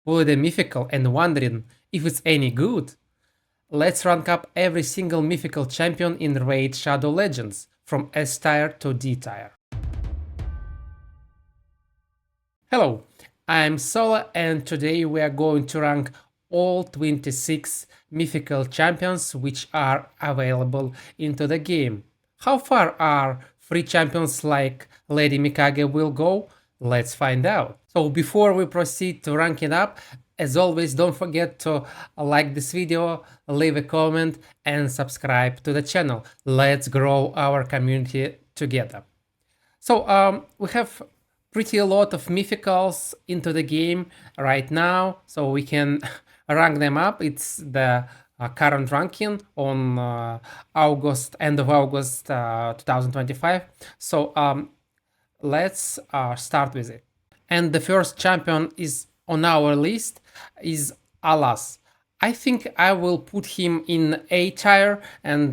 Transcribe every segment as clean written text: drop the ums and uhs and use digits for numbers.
for the mythical and wondering if it's any good? Let's rank up every single mythical champion in Raid Shadow Legends, from S tier to D tier. Hello, I'm Sola and today we are going to rank all 26 mythical champions which are available into the game. How far are free champions like Lady Mikage will go? Let's find out. So before we proceed to ranking up, as always, don't forget to like this video, leave a comment and subscribe to the channel. Let's grow our community together. So we have pretty a lot of mythicals into the game right now, so we can rank them up. It's the current ranking on end of August 2025. So let's start with it. And the first champion is on our list is Alaz. I think I will put him in A tier and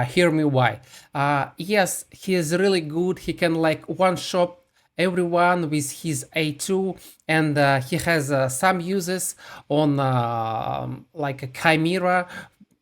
hear me why. Yes, he is really good. He can like one-shot everyone with his A2 and he has some uses on like a Chimera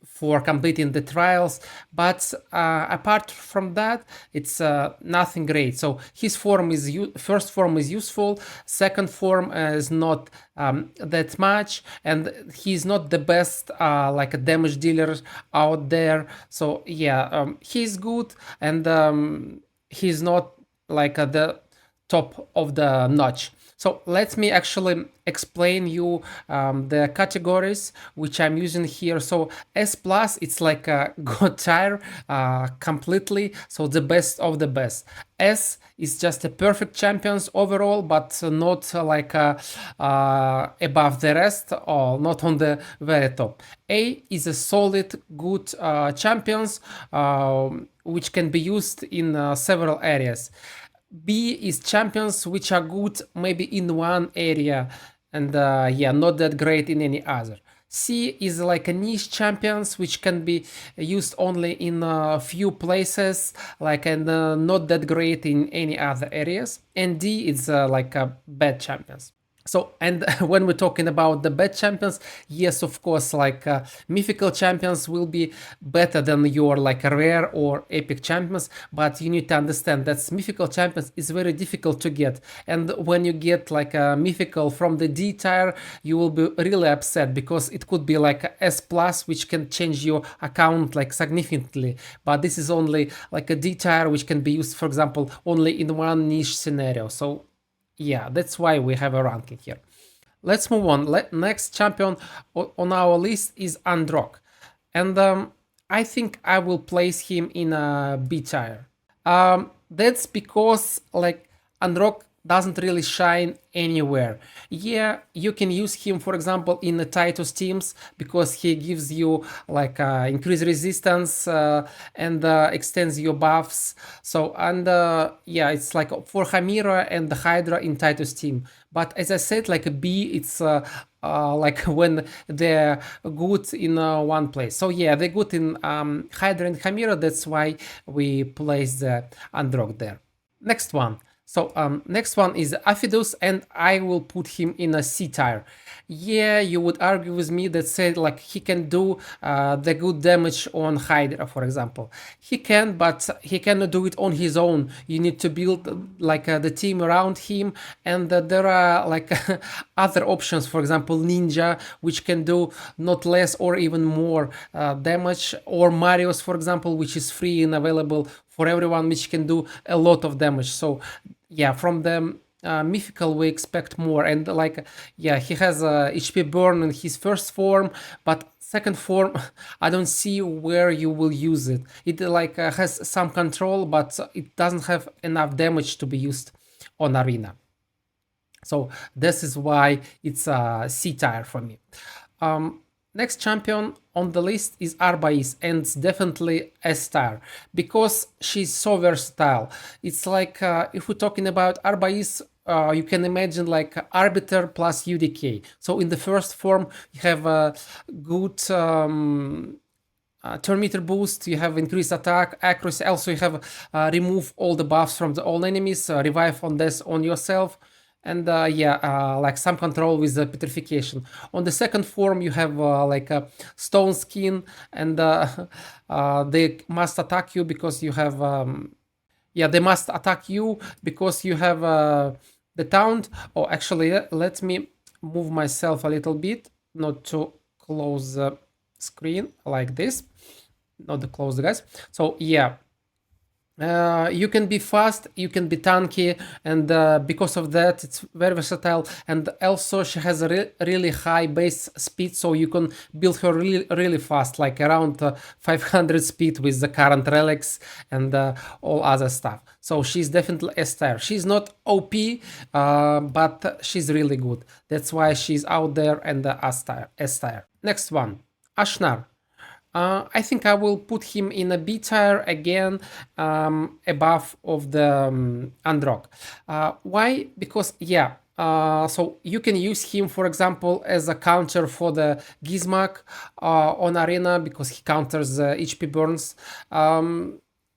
for completing the trials, but apart from that, it's nothing great. So his form is first form is useful, second form is not that much, and he's not the best like a damage dealer out there. So yeah, he's good, and he's not like the top of the notch. So let me actually explain you the categories which I'm using here. So S plus, it's like a god tier completely, so the best of the best. S is just a perfect champions overall, but not like above the rest or not on the very top. A is a solid good champions which can be used in several areas. B is champions which are good maybe in one area and yeah, not that great in any other. C is like a niche champions which can be used only in a few places, like and not that great in any other areas. And D is like a bad champions. So, and when we're talking about the bad champions, yes, of course, like mythical champions will be better than your like rare or epic champions, but you need to understand that mythical champions is very difficult to get. And when you get like a mythical from the D tier, you will be really upset because it could be like a S plus, which can change your account like significantly. But this is only like a D tier, which can be used, for example, only in one niche scenario. So yeah, that's why we have a ranking here. Let's move on. Next champion on our list is Androc. And I think I will place him in a B tier. That's because like Androc doesn't really shine anywhere. Yeah, you can use him, for example, in the Titus teams because he gives you like increased resistance and extends your buffs. So, and yeah, it's like for Chimera and the Hydra in Titus team. But as I said, like a B, it's like when they're good in one place. So yeah, they're good in Hydra and Chimera. That's why we place the Androc there. Next one. So next one is Aphidus, and I will put him in a C tier. Yeah, you would argue with me that said like he can do the good damage on Hydra, for example. He can, but he cannot do it on his own. You need to build like the team around him, and there are like other options, for example, Ninja, which can do not less or even more damage, or Marius, for example, which is free and available for everyone, which can do a lot of damage. So yeah, from the mythical we expect more, and like yeah, he has HP burn in his first form, but second form I don't see where you will use it. It like has some control, but it doesn't have enough damage to be used on arena. So this is why it's a C tier for me. Next champion on the list is Arbais, and it's definitely S tier because she's so versatile. It's like if we're talking about Arbais, you can imagine like Arbiter plus UDK. So in the first form, you have a good turn meter boost, you have increased attack, accuracy, also you have remove all the buffs from all enemies, revive on this on yourself. and yeah, like some control with the petrification. On the second form, you have like a stone skin, and they must attack you because you have yeah, they must attack you because you have the taunt. Oh, actually, let me move myself a little bit, not to close the screen like this, not to close the guys. So yeah, you can be fast, you can be tanky, and because of that, it's very versatile. And also, she has a really high base speed, so you can build her really fast, like around 500 speed with the current relics and all other stuff. So she's definitely S tier. She's not OP, but she's really good. That's why she's out there and S tier. S tier. Next one, Ashnar. I think I will put him in a B tier again, above of the Androc. Why? Because yeah, so you can use him, for example, as a counter for the Gizmak on Arena because he counters HP burns.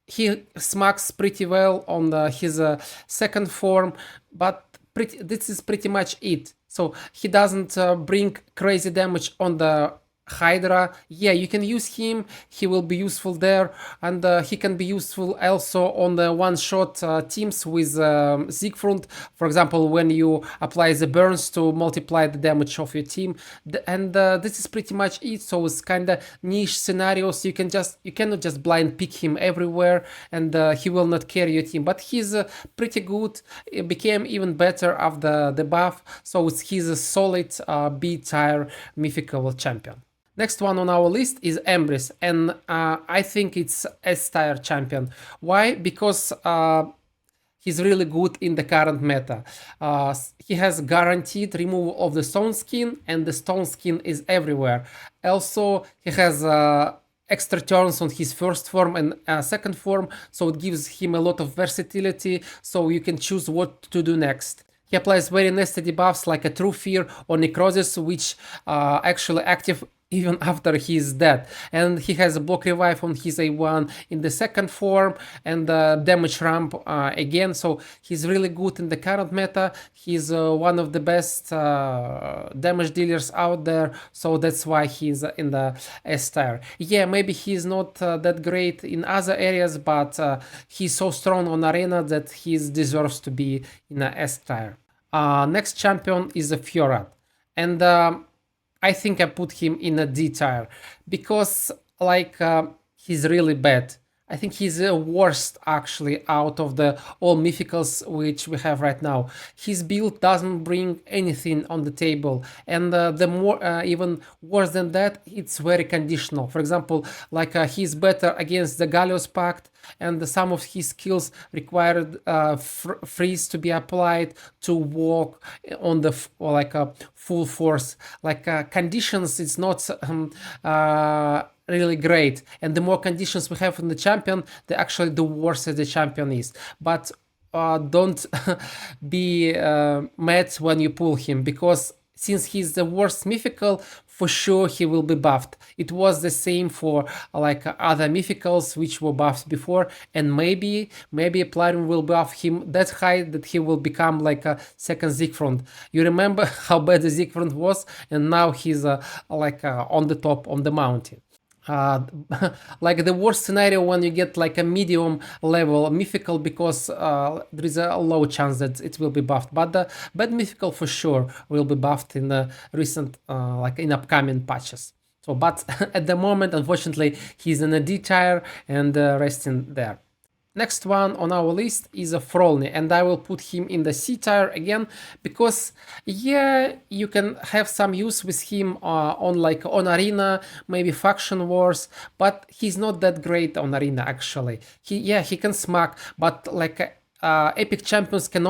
He smacks pretty well on his second form, but this is pretty much it. So he doesn't bring crazy damage on the Hydra. Yeah, you can use him, he will be useful there, and he can be useful also on the one-shot teams with Siegfrund, for example, when you apply the burns to multiply the damage of your team. And this is pretty much it. So it's kind of niche scenarios. You cannot just blind pick him everywhere, and he will not carry your team, but he's pretty good. It became even after the buff, so he's a solid B tier mythical champion. Next one on our list is Embrys, and I think it's S tier champion. Why? Because he's really good in the current meta. He has guaranteed removal of the stone skin, and the stone skin is everywhere. Also, he has extra turns on his first form and second form, so it gives him a lot of versatility, so you can choose what to do next. He applies very nasty debuffs like a True Fear or Necrosis, which actually active even after he's dead, and he has a block revive on his A1 in the second form and damage ramp again, so he's really good in the current meta. He's one of the best damage dealers out there, so that's why he's in the S tier. Yeah, maybe he's not that great in other areas, but he's so strong on Arena that he deserves to be in the S tier. Next champion is a Fjorad, and I think I put him in a D tier because like he's really bad. I think he's the worst actually out of the all mythicals which we have right now. His build doesn't bring anything on the table, and the more even worse than that, it's very conditional. For example, like he's better against the Galleus Pact, and some of his skills required freeze to be applied to walk on the like a full force. Like conditions, it's not really great, and the more conditions we have in the champion, the worse the champion is. But don't be mad when you pull him, because since he's the worst mythical, for sure he will be buffed. It was the same for like other mythicals which were buffed before, and maybe Plarium will buff him that high that he will become like a second Siegfrund. You remember how bad the Siegfrund was, and now he's like on the top on the mountain. Like the worst scenario when you get like a medium level mythical, because there is a low chance that it will be buffed, but the bad mythical for sure will be buffed in the recent like in upcoming patches. So but at the moment, unfortunately, he's in a D tier and resting there. Next one on our list is a Frolni, and I will put him in the C tier again because yeah, you can have some use with him on Arena, maybe Faction Wars, but he's not that great on Arena actually. He can smack, but like Epic Champions can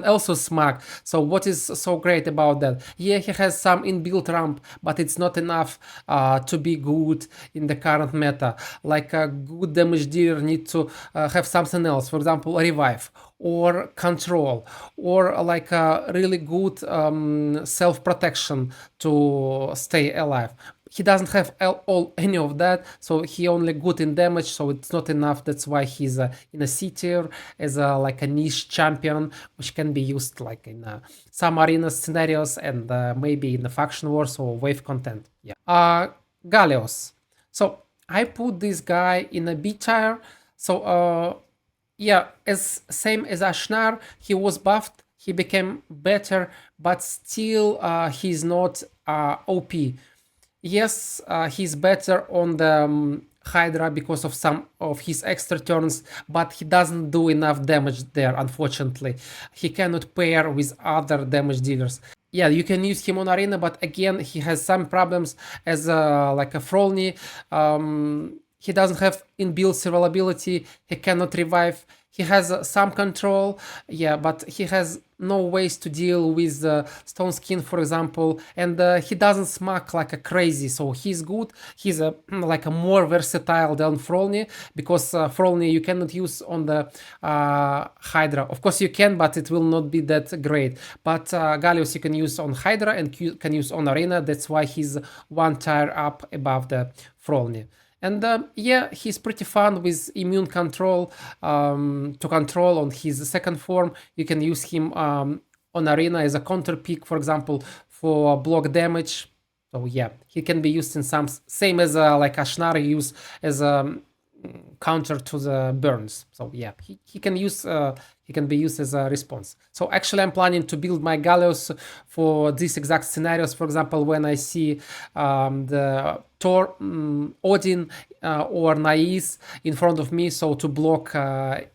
also smack. So what is so great about that? Yeah, he has some inbuilt ramp, but it's not enough to be good in the current meta. Like a good damage dealer need to have something else. For example, a revive or control, or like a really good self-protection to stay alive. He doesn't have any of that, so he only good in damage, so it's not enough. That's why he's in a C tier as like a niche champion, which can be used like in some arena scenarios and maybe in the faction wars or wave content. Yeah. Galleus. So I put this guy in a B tier. So yeah, as same as Ashnar, he was buffed, he became better, but still he's not OP. Yes, he's better on the Hydra because of some of his extra turns, but he doesn't do enough damage there, unfortunately. He cannot pair with other damage dealers. Yeah, you can use him on arena, but again, he has some problems as like a Frolni. He doesn't have inbuilt survivability, he cannot revive, he has some control, yeah, but he has no ways to deal with stone skin, for example, and he doesn't smack like a crazy, so he's good. He's like a more versatile than Frolni, because Frolni you cannot use on the Hydra. Of course you can, but it will not be that great. But Galleus you can use on Hydra and you can use on arena. That's why he's one tier up above the Frolni. And yeah, he's pretty fun with immune control to control on his second form. You can use him on arena as a counter pick, for example, for block damage. So yeah, he can be used in some same as like Ashnar use as a counter to the burns. So yeah, he can use he can be used as a response. So actually I'm planning to build my Galleus for these exact scenarios. For example, when I see the Thor, Odin or Nais in front of me, so to block to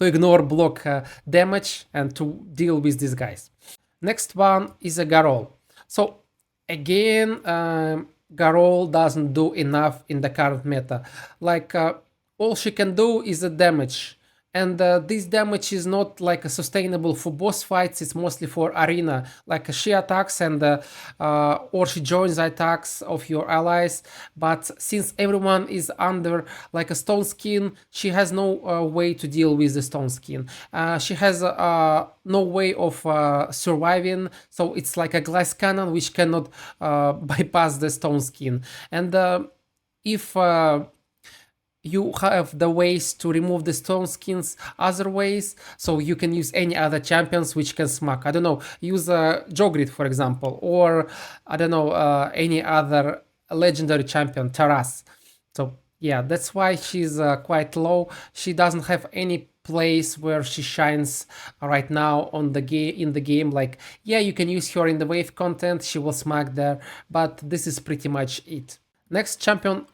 ignore block damage and to deal with these guys. Next one is a Gharol. So again, Gharol doesn't do enough in the current meta. Like all she can do is a damage, and this damage is not like a sustainable for boss fights. It's mostly for arena. Like she attacks and or she joins the attacks of your allies. But since everyone is under like a stone skin, she has no way to deal with the stone skin. She has no way of surviving. So it's like a glass cannon which cannot bypass the stone skin. And if you have the ways to remove the stone skins other ways, so you can use any other champions which can smack. I don't know, use Jogrid for example, or I don't know, any other legendary champion, Taras. So yeah, that's why she's quite low. She doesn't have any place where she shines right now on the game in the game. Like yeah, you can use her in the wave content, she will smack there, but this is pretty much it. Next champion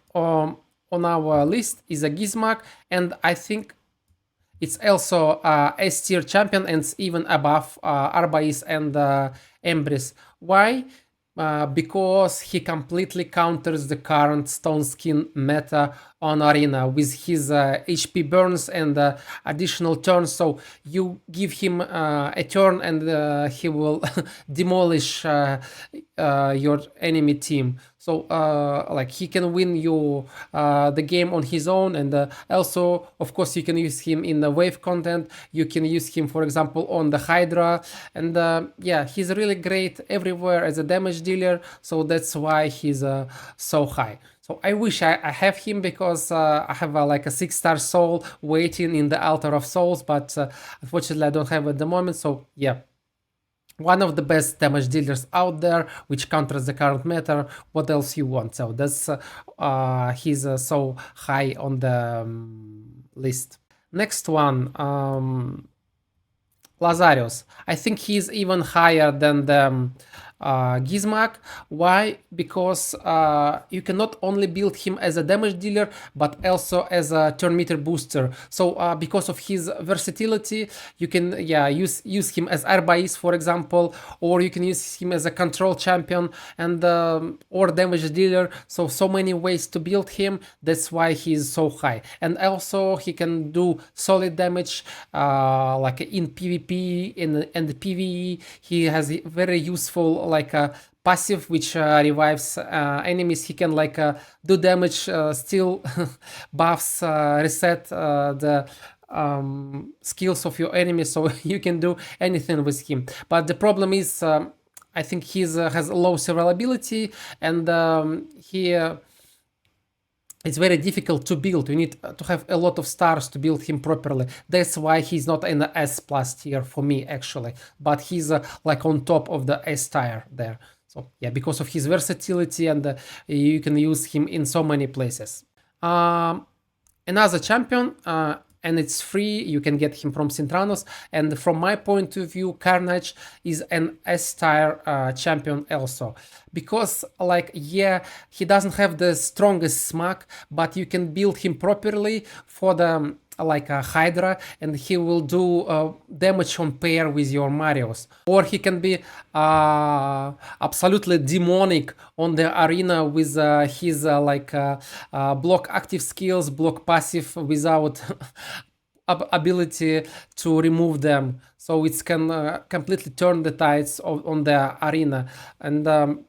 on our list is a Gizmak, and I think it's also S tier champion and it's even above Arbais and Embrys. Why? Because he completely counters the current stone skin meta on arena with his HP burns and additional turns. So you give him a turn and he will demolish your enemy team. So like he can win you the game on his own, and also of course you can use him in the wave content. You can use him for example on the Hydra, and yeah, he's really great everywhere as a damage dealer, so that's why he's so high. So I wish I have him, because I have like a 6-star soul waiting in the Altar of Souls, but unfortunately I don't have it at the moment. So yeah, one of the best damage dealers out there, which counters the current meta. What else you want? So that's he's so high on the list. Next one, Lazarius. I think he's even higher than the Gizmak. Why? Because you can not only build him as a damage dealer, but also as a turn meter booster. So because of his versatility, you can use him as Arbais, for example, or you can use him as a control champion and or damage dealer. So many ways to build him. That's why he's so high. And also he can do solid damage like in PvP and the PvE. He has very useful like a passive which revives enemies. He can like do damage, still buffs, reset the skills of your enemy, so you can do anything with him. But the problem is, I think he's has low survivability, and it's very difficult to build. You need to have a lot of stars to build him properly. That's why he's not in the S plus tier for me, actually. But he's like on top of the S tier there. So yeah, because of his versatility, and you can use him in so many places. Another champion, and it's free. You can get him from Sintranos. And from my point of view, Karnage is an S tier champion also, because like, yeah, he doesn't have the strongest smack, but you can build him properly for the like a Hydra, and he will do damage on pair with your Marios. Or he can be absolutely demonic on the arena with his block active skills, block passive without ability to remove them. So it can completely turn the tides on the arena. And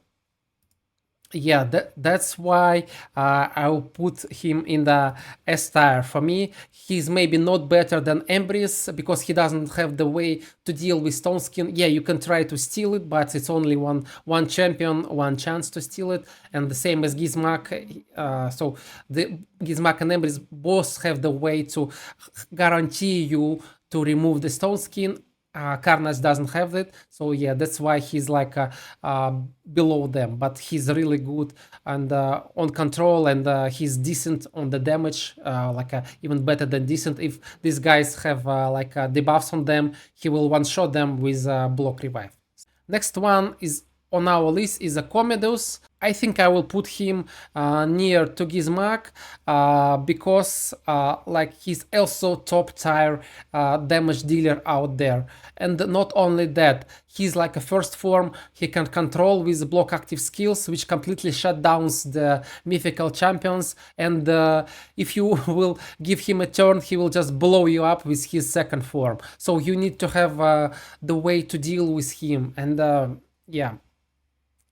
yeah, that's why I'll put him in the S tier. For me, he's maybe not better than Embrys because he doesn't have the way to deal with Stone Skin. Yeah, you can try to steal it, but it's only one champion, one chance to steal it, and the same as Gizmak. So the Gizmak and Embrys both have the way to guarantee you to remove the Stone Skin. Karnage doesn't have that, so yeah, that's why he's like below them, but he's really good and on control, and he's decent on the damage, even better than decent. If these guys have debuffs on them, he will one-shot them with block revive. Next one is on our list is a Komidus. I think I will put him near to Gizmak because he's also top tier damage dealer out there. And not only that, he's like a first form. He can control with block active skills, which completely shut down the Mythical Champions. And if you will give him a turn, he will just blow you up with his second form. So you need to have the way to deal with him. And yeah.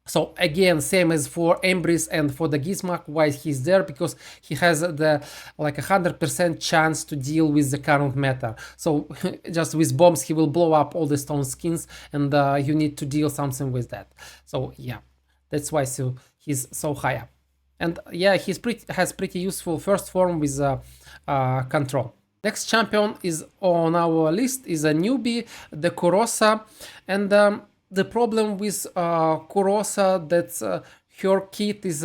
So again, same as for Embrys and for the Gizmak, why he's there, because he has the 100% chance to deal with the current meta. So just with bombs, he will blow up all the stone skins, and you need to deal something with that. So yeah, that's why he's so high up. And yeah, has pretty useful first form with control. Next champion is on our list is a newbie, the Kurosa, and the problem with Kurosa that her kit is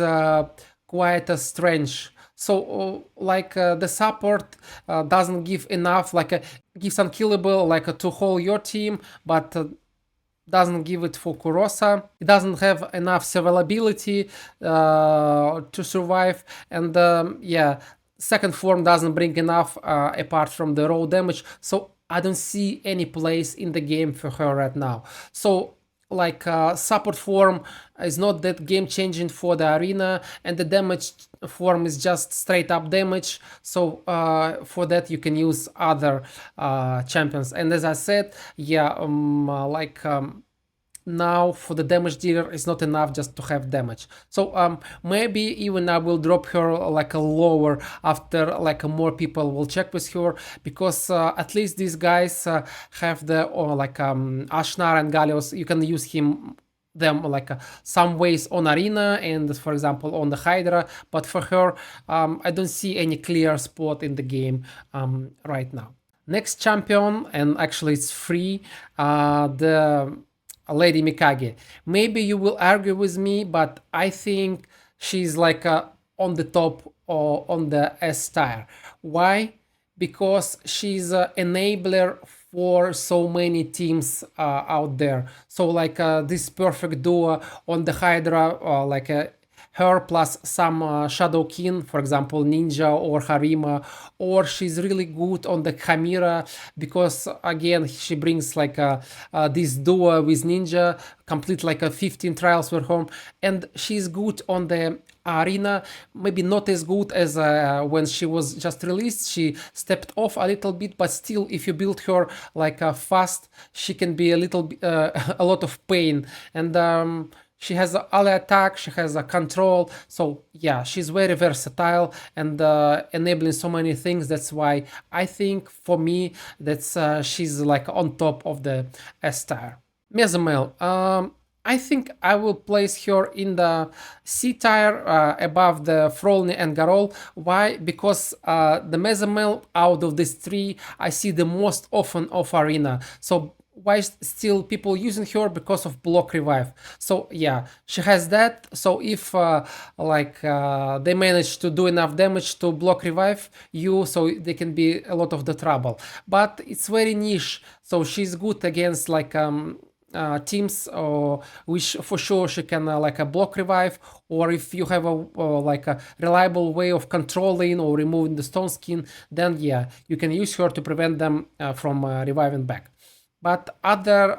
quite strange. So the support doesn't give enough, gives unkillable to hold your team, but doesn't give it for Kurosa. It doesn't have enough survivability to survive, and yeah, second form doesn't bring enough apart from the raw damage. So I don't see any place in the game for her right now. So support form is not that game changing for the arena, and the damage form is just straight up damage. So for that you can use other champions. And as I said, yeah, now for the damage dealer it's not enough just to have damage. So maybe even I will drop her a lower after more people will check with her, because at least these guys have the Ashnar and Galleus. You can use them some ways on arena and for example on the Hydra, but for her I don't see any clear spot in the game right now. Next champion, and actually it's free, the Lady Mikage. Maybe you will argue with me, but I think she's on the top or on the S tier. Why? Because she's an enabler for so many teams out there. So this perfect duo on the Hydra, her plus some Shadow Kin, for example, Ninja or Harima, or she's really good on the Chimera, because again she brings this duo with Ninja, complete 15 trials per home, and she's good on the arena, maybe not as good as when she was just released. She stepped off a little bit, but still, if you build her fast, she can be a lot of pain. And She has a ally attack, she has a control, so yeah, she's very versatile and enabling so many things. That's why I think for me that's she's like on top of the S tier. Mezomel, I think I will place her in the C tier above the Frolni and Gharol. Why? Because the Mezomel out of these three I see the most often of arena. So why still people using her? Because of block revive. So yeah, she has that. So if they manage to do enough damage to block revive you, so they can be a lot of the trouble. But it's very niche, so she's good against teams which for sure she can block revive, or if you have a reliable way of controlling or removing the stone skin, then yeah, you can use her to prevent them from reviving back. But other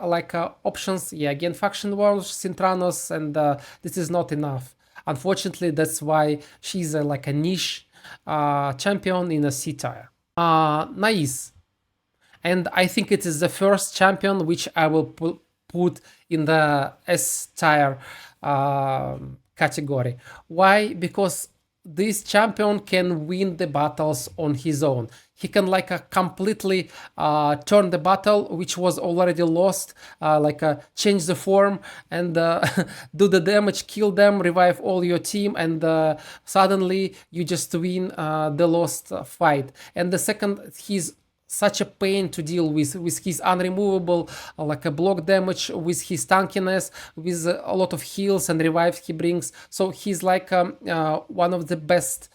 options, yeah, again, faction wars, Sintranos, and this is not enough. Unfortunately, that's why she's a niche champion in a C tier. Nice. And I think it is the first champion which I will put in the S tier category. Why? Because this champion can win the battles on his own. He can completely turn the battle which was already lost, change the form and do the damage, kill them, revive all your team, and suddenly you just win the lost fight. And the second, he's such a pain to deal with his unremovable a block damage, with his tankiness, with a lot of heals and revives he brings. So he's one of the best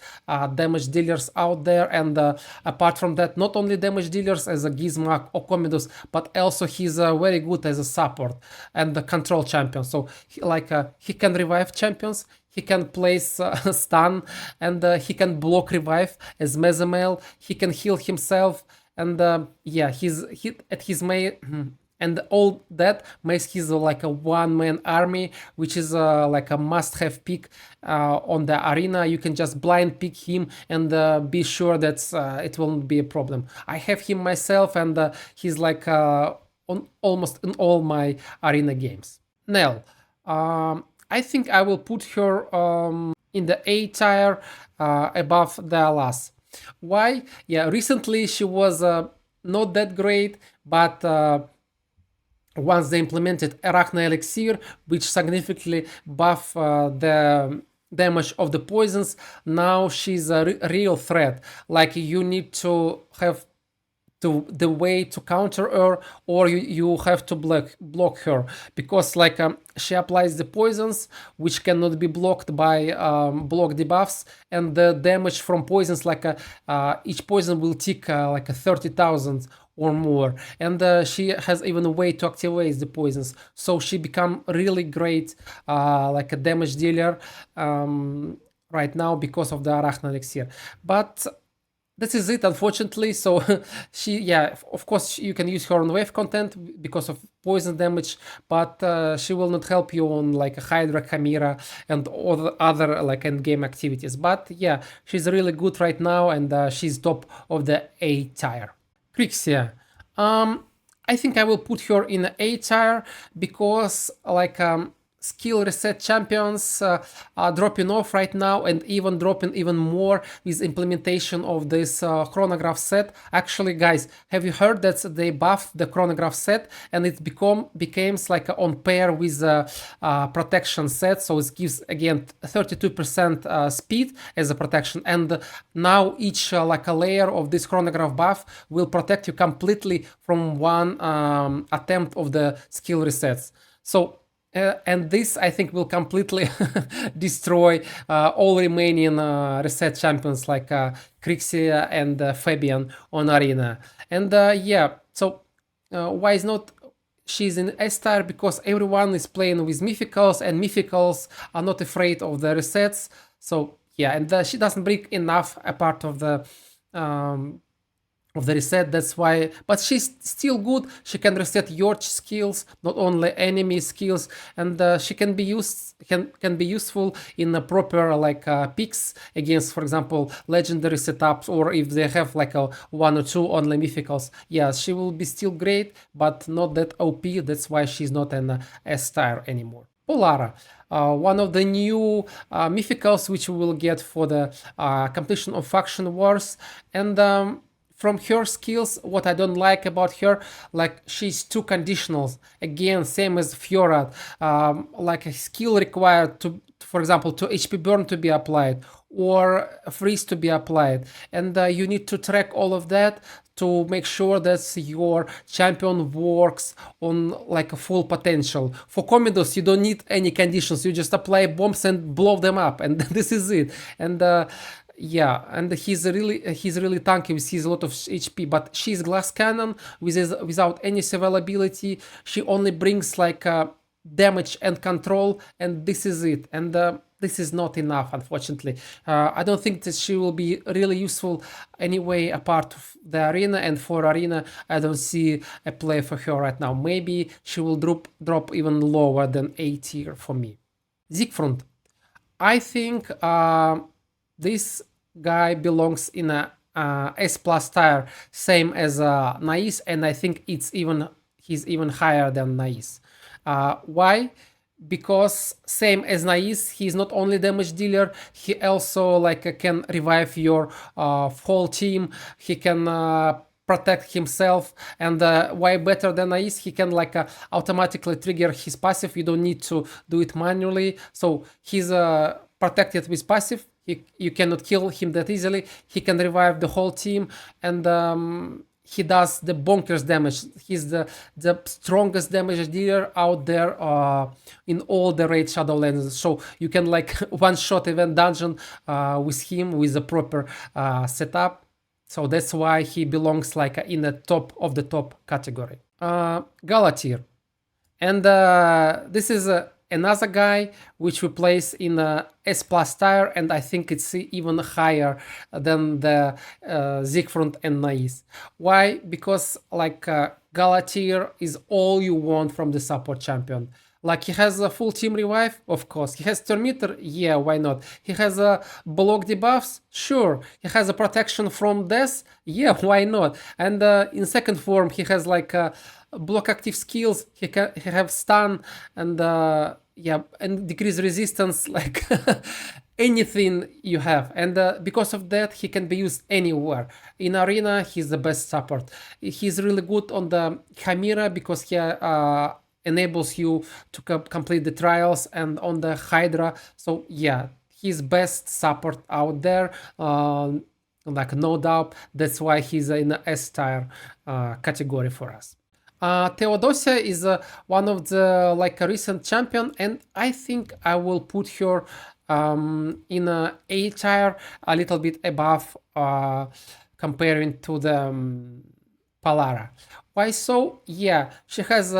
damage dealers out there. And apart from that, not only damage dealers as a Gizmak or Komidus, but also he's very good as a support and the control champion. So he can revive champions, he can place stun, and he can block revive as Mezomel, he can heal himself. And yeah, he's at his main, and all that makes his a one-man army, which is a must-have pick on the arena. You can just blind pick him and be sure that it won't be a problem. I have him myself, and he's on almost in all my arena games. Nell, I think I will put her in the A tier above the Alaz. Why? Yeah, recently she was not that great, but once they implemented Arachna Elixir, which significantly buff the damage of the poisons, now she's a real threat. You need to have the way to counter her, or you have to block her, because she applies the poisons which cannot be blocked by block debuffs, and the damage from poisons each poison will tick 30,000 or more, and she has even a way to activate the poisons, so she become really great a damage dealer right now because of the Arachna Elixir. But this is it, unfortunately. So yeah, of course you can use her on wave content because of poison damage, but she will not help you on Hydra, Chimera, and all the other end-game activities. But yeah, she's really good right now, and she's top of the A tier. Krixia. I think I will put her in A tier because skill reset champions are dropping off right now, and even dropping even more with implementation of this chronograph set. Actually, guys, have you heard that they buffed the chronograph set and it became on pair with the protection set, so it gives again 32% speed as a protection, and now each a layer of this chronograph buff will protect you completely from one attempt of the skill resets. So and this, I think, will completely destroy all remaining reset champions like Krixia and Fabian on Arena. And yeah, so why is not she's in S tier? Because everyone is playing with Mythicals, and Mythicals are not afraid of the resets. So yeah, and she doesn't bring enough a part of the reset, that's why. But she's still good. She can reset your skills, not only enemy skills, and she can be useful in a proper picks against, for example, legendary setups, or if they have a one or two only Mythicals. Yeah, she will be still great, but not that OP. That's why she's not an S tier anymore. Polara, one of the new mythicals which we will get for the completion of faction wars. And from her skills, what I don't like about her, like she's too conditional. Again, same as Fjorad, like a skill required to, for example, to HP burn to be applied or freeze to be applied, and you need to track all of that to make sure that your champion works on like a full potential. For Komidus, you don't need any conditions. You just apply bombs and blow them up, and this is it. And yeah, and he's really tanky with his lot of HP. But she's glass cannon without any survivability. She only brings like damage and control, and this is it. And this is not enough, unfortunately. I don't think that she will be really useful anyway, apart of the arena. And for arena, I don't see a play for her right now. Maybe she will drop even lower than A tier for me. Siegfrund. I think this guy belongs in a S plus tier, same as Nais, and I think he's even higher than Nais. Why? Because same as Nais, he's not only damage dealer, he also like can revive your whole team. He can protect himself, and why better than Nais? He can like automatically trigger his passive. You don't need to do it manually, so he's protected with passive. You cannot kill him that easily. He can revive the whole team, and he does the bonkers damage. He's the strongest damage dealer out there in all the Raid Shadowlands. So you can like one-shot event dungeon with him with a proper setup. So that's why he belongs like in the top of the top category. Galathir. And this is another guy which we place in S plus tier, and I think it's even higher than the Siegfrund and Nais. Why? Because like Galathir is all you want from the support champion. Like he has a full team revive, of course. He has turn meter, yeah, why not? He has a block debuffs, sure. He has a protection from death, yeah, why not? And in second form, he has like block active skills. He have stun and yeah, and decrease resistance, like anything you have. And because of that, he can be used anywhere. In arena, he's the best support. He's really good on the Chimera because he enables you to complete the trials, and on the Hydra. So yeah, he's best support out there. Like no doubt. That's why he's in the S tier category for us. Theodosia is one of the like a recent champion, and I think I will put her in A tier, a little bit above comparing to the Polara. Why so? Yeah, she has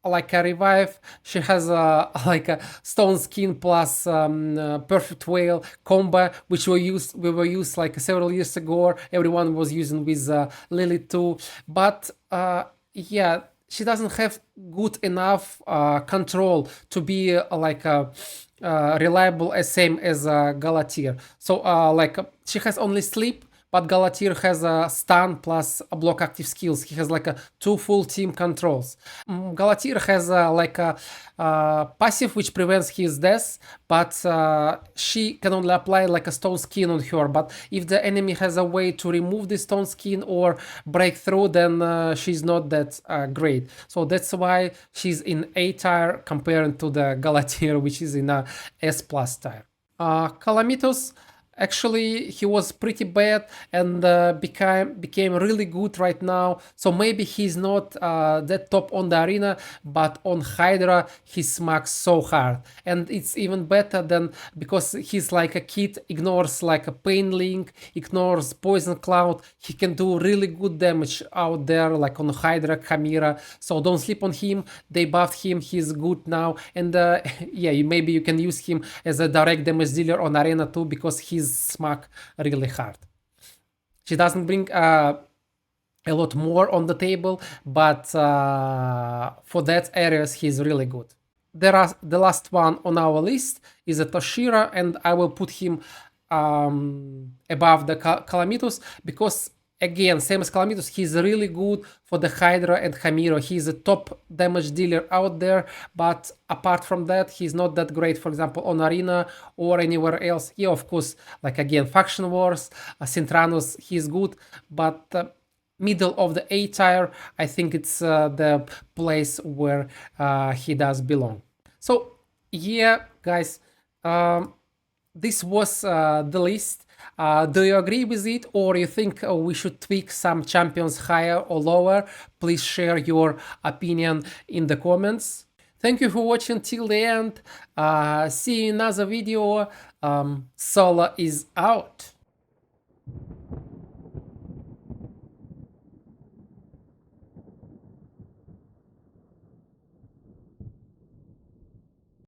like a revive. She has like a stone skin plus perfect whale combo, which we were used like several years ago. Everyone was using with Lily too, but yeah, she doesn't have good enough control to be like reliable as same as Galathir. So like she has only sleep, but Galathir has a stun plus a block active skills. He has like a 2 full team controls. Galathir has like a passive which prevents his death, but she can only apply like a stone skin on her. But if the enemy has a way to remove the stone skin or break through, then she's not that great. So that's why she's in A tier compared to the Galathir, which is in a S plus tier. Calamitus. Actually, he was pretty bad and became really good right now. So maybe he's not that top on the arena, but on Hydra he smacks so hard, and it's even better than because he's like a kid, ignores like a pain link, ignores poison cloud. He can do really good damage out there, like on Hydra, Chimera. So don't sleep on him. They buffed him. He's good now, and yeah, maybe you can use him as a direct damage dealer on arena too, because he's smack really hard. She doesn't bring a lot more on the table, but for that areas he's really good. The last one on our list is a Toshiro, and I will put him above the Calamitus because Again, same as Calamitus, he's really good for the Hydra and Hamiro. He's a top damage dealer out there, but apart from that, he's not that great, for example, on Arena or anywhere else. Yeah, of course, like again, Faction Wars, Sintranos, he's good, but middle of the A tier, I think it's the place where he does belong. So, yeah, guys, this was the list. Do you agree with it, or you think we should tweak some champions higher or lower? Please share your opinion in the comments. Thank you for watching till the end. See you in another video. Solo is out.